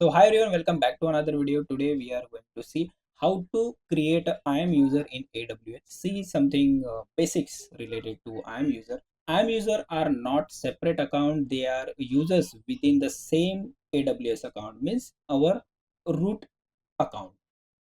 So hi everyone, welcome back to another video. Today we are going to see how to create a IAM user in AWS. See something basics related to IAM user. IAM user are not separate account. They are users within the same AWS account, means our root account.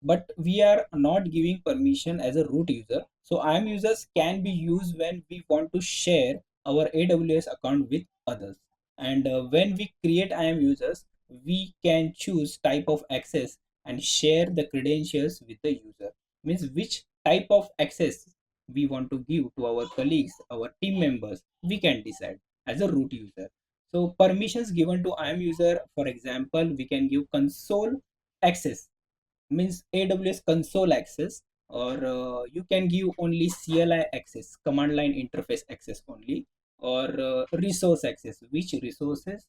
But we are not giving permission as a root user. So IAM users can be used when we want to share our AWS account with others. And when we create IAM users, we can choose type of access and share the credentials with the user, means which type of access we want to give to our colleagues, our team members, we can decide as a root user. So permissions given to IAM user, for example, we can give console access, means AWS console access, or you can give only CLI access, command line interface access only, or resource access, which resources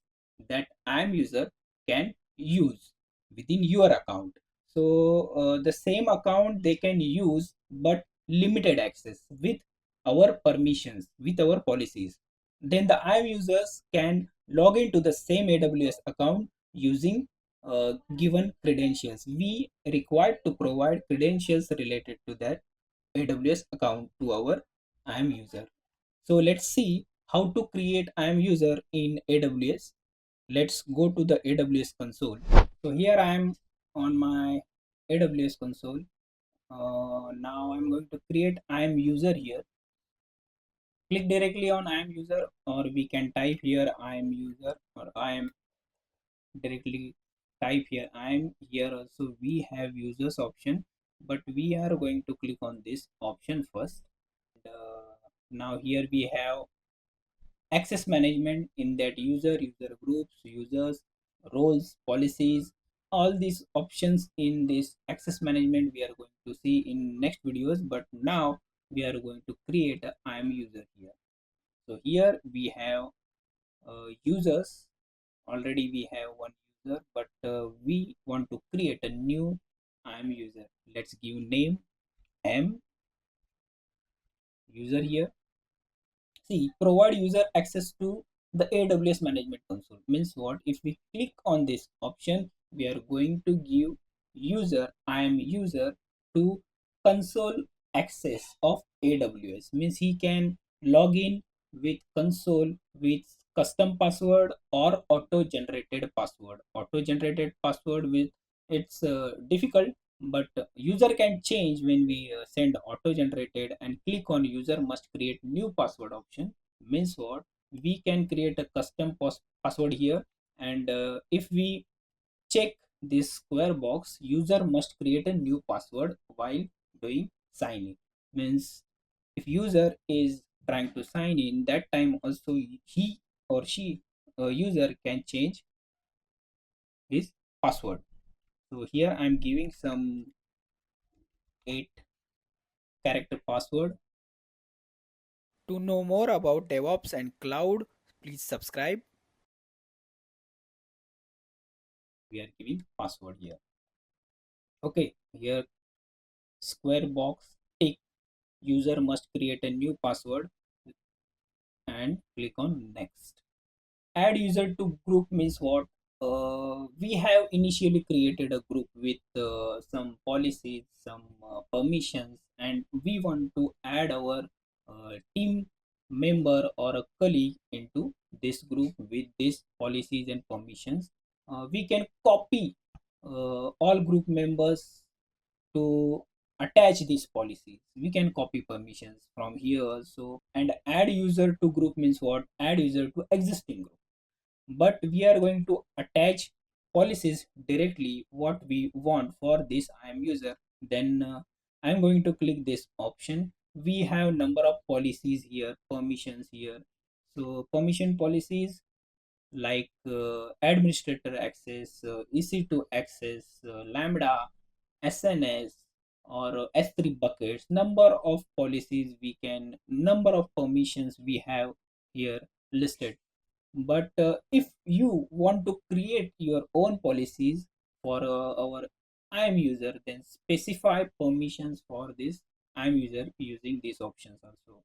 that IAM user can use within your account. So the same account they can use, but limited access with our permissions, with our policies. Then the IAM users can log into the same AWS account using given credentials. We required to provide credentials related to that AWS account to our IAM user. So let's see how to create IAM user in AWS. Let's go to the AWS console. So here I am on my AWS console. Now I'm going to create IAM user here. Click directly on IAM user, or we can type here IAM user, or IAM directly type here IAM. Here also we have users option, but we are going to click on this option first. Now here we have access management. In that user groups, users, roles, policies, all these options in this access management we are going to see in next videos, but now we are going to create a IAM user here. So here we have users. Already we have one user, but we want to create a new IAM user. Let's give name M user here. See, provide user access to the AWS management console, means what? If we click on this option, we are going to give user IAM user to console access of AWS, means he can log in with console with custom password or auto generated password. Auto generated password with it's difficult, but user can change when we send auto generated and click on user must create new password option. Means what? We can create a custom password here, and if we check this square box, user must create a new password while doing sign in. Means if user is trying to sign in, that time also he or she user can change his password. So here I'm giving some 8-character password. To know more about DevOps and cloud, please subscribe. We are giving password here. Okay, here square box tick, user must create a new password and click on next. Add user to group means what? We have initially created a group with some policies, some permissions, and we want to add our team member or a colleague into this group with these policies and permissions. We can copy all group members to attach these policies. We can copy permissions from here. So, and add user to group means what? Add user to existing group, but we are going to attach policies directly what we want for this IAM user. Then I'm going to click this option. We have number of policies here, permissions here. So permission policies like administrator access, EC2 access, Lambda, SNS, or S3 buckets. Number of policies we can, number of permissions we have here listed. But if you want to create your own policies for our IAM user, then specify permissions for this IAM user using these options also.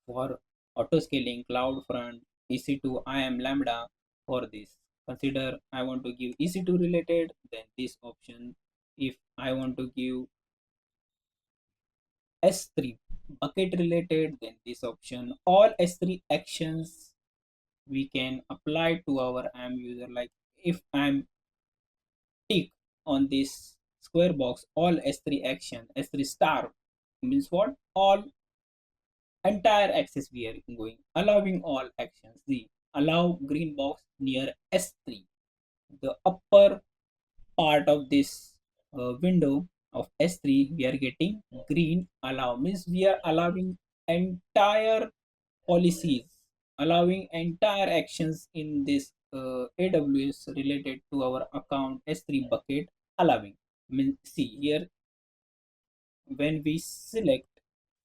For auto scaling, CloudFront, EC2, IAM Lambda for this. Consider I want to give EC2 related, then this option. If I want to give S3 bucket related, then this option. All S3 actions we can apply to our IAM user. Like if I'm tick on this square box, all S3 action, S3 star means what? All entire access we are going, allowing all actions. The allow green box near S3. The upper part of this window of S3, we are getting green allow means we are allowing entire policies, allowing entire actions in this AWS related to our account S3 bucket, allowing. Mean, see here when we select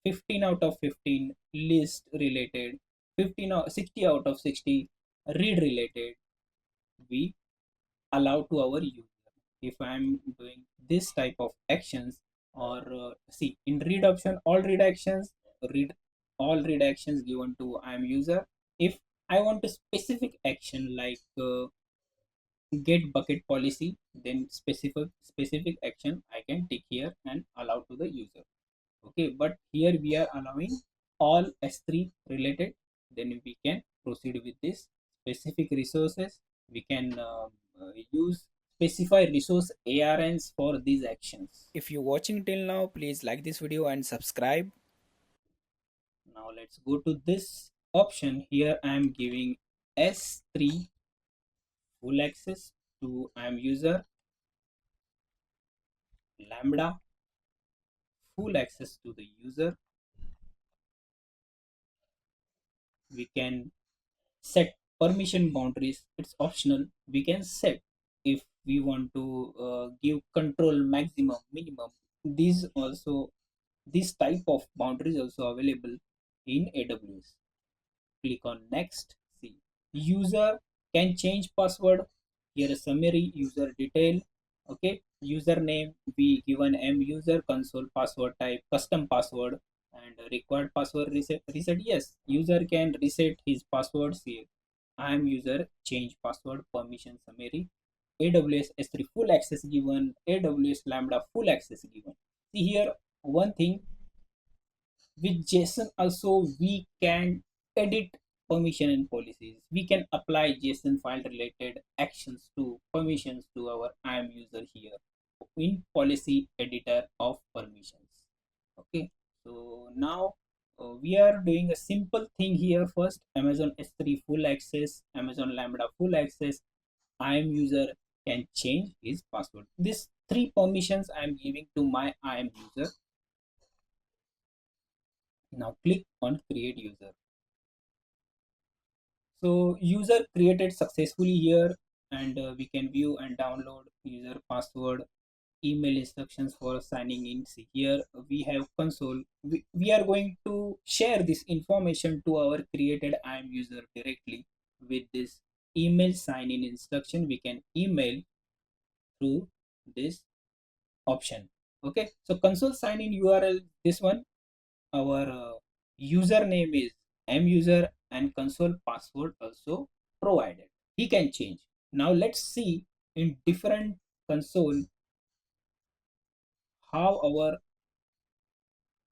15 out of 15 list related, 15 or 60 out of 60 read related, we allow to our user. If I'm doing this type of actions, or see in read option, all read actions, read all read actions given to IAM user. If I want a specific action like get bucket policy, then specific action I can take here and allow to the user. Okay, but here we are allowing all S3 related, then we can proceed with this specific resources. We can use specify resource ARNs for these actions. If you're watching till now, please like this video and subscribe. Now let's go to this option. Here I am giving S3 full access to IAM user, Lambda full access to the user. We can set permission boundaries, it's optional. We can set if we want to give control maximum minimum. These also, this type of boundaries also available in AWS. Click on next. See, user can change password. Here a summary, user detail. Okay, username we given M user, console password type custom password, and required password reset. Yes, user can reset his passwords here. IAM user change password permission summary. AWS S3 full access given, AWS Lambda full access given. See here one thing, with JSON also we can edit permission and policies. We can apply JSON file related actions to permissions to our IAM user here in policy editor of permissions. Okay, so now we are doing a simple thing here. First, Amazon S3 full access, Amazon Lambda full access, IAM user can change his password. These three permissions I am giving to my IAM user. Now click on create user. So user created successfully here, and we can view and download user password, email instructions for signing in. See here we have console. We are going to share this information to our created IAM user directly with this email sign in instruction. We can email through this option. Okay, so console sign in URL, this one, our username is M user, and console password also provided. He can change. Now let's see in different console how our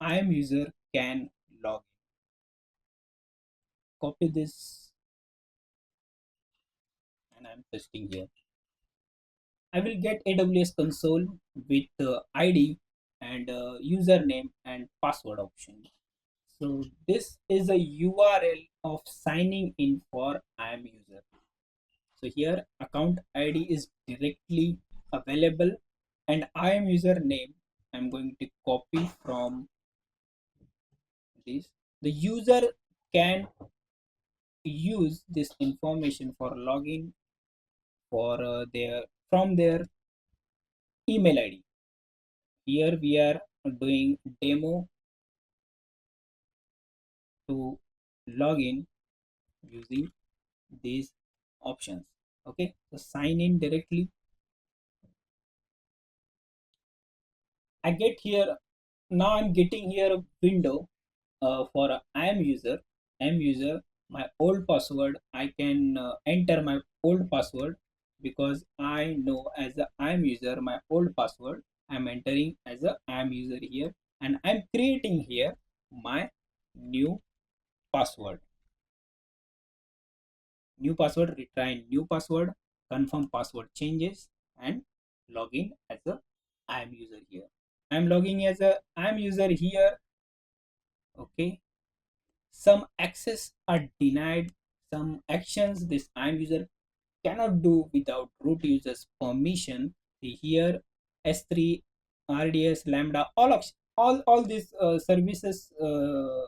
IAM user can log in. Copy this and I'm pasting here. I will get AWS console with ID and username and password option. So this is a URL of signing in for IAM user. So here account ID is directly available, and IAM user name I'm going to copy from this. The user can use this information for login for their from their email ID. Here we are doing demo to login using these options. Okay, so sign in directly. I get here, now I'm getting here a window for a IAM user. IAM user my old password. I can enter my old password because I know as a IAM user my old password. I'm entering as a IAM user here, and I'm creating here my new password. New password, retry new password, confirm password changes, and login as a IAM user here. I'm logging as a IAM user here. Okay, some access are denied, some actions this IAM user cannot do without root users permission. See here, S3, RDS, Lambda, all these services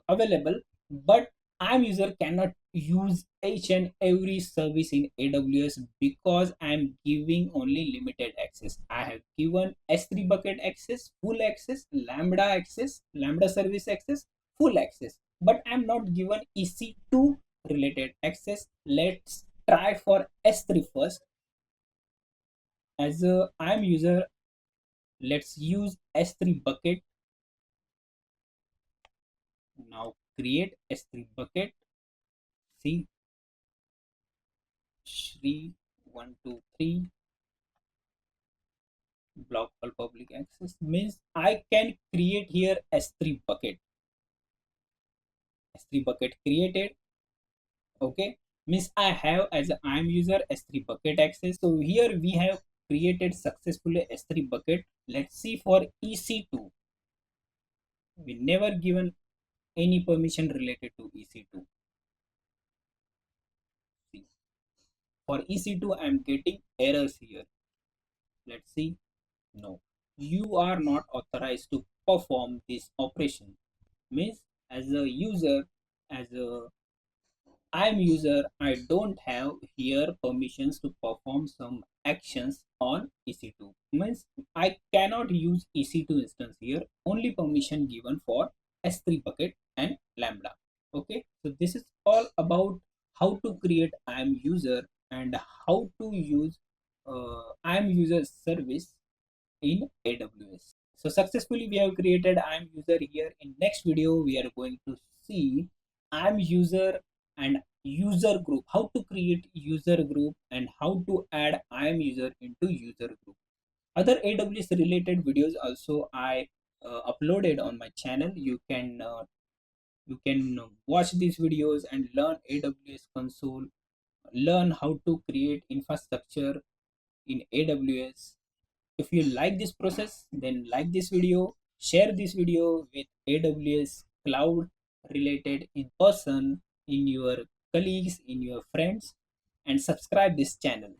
available, but IAM user cannot use each and every service in AWS because I'm giving only limited access. I have given S3 bucket access, full access, Lambda service access, full access, but I'm not given EC2 related access. Let's try for S3 first. As a IAM user, let's use S3 bucket. Now create S3 bucket. See, Shri 123 block all public access means I can create here S3 bucket. S3 bucket created. Okay, means I have as an IAM user S3 bucket access. So here we have created successfully S3 bucket. Let's see for EC2. We never given any permission related to EC2. See, for EC2 I'm getting errors here. Let's see. No, you are not authorized to perform this operation. Means as a user, as a IAM user, I don't have here permissions to perform some actions on EC2. Means I cannot use EC2 instance here. Only permission given for S3 bucket and Lambda. Okay, so this is all about how to create IAM user and how to use IAM user service in AWS. So successfully we have created IAM user here. In next video we are going to see IAM user and user group, how to create user group and how to add IAM user into user group. Other AWS related videos also I uploaded on my channel. You can watch these videos and learn AWS console, learn how to create infrastructure in AWS. If you like this process, then like this video, share this video with AWS cloud related in person, in your colleagues, in your friends, and subscribe this channel.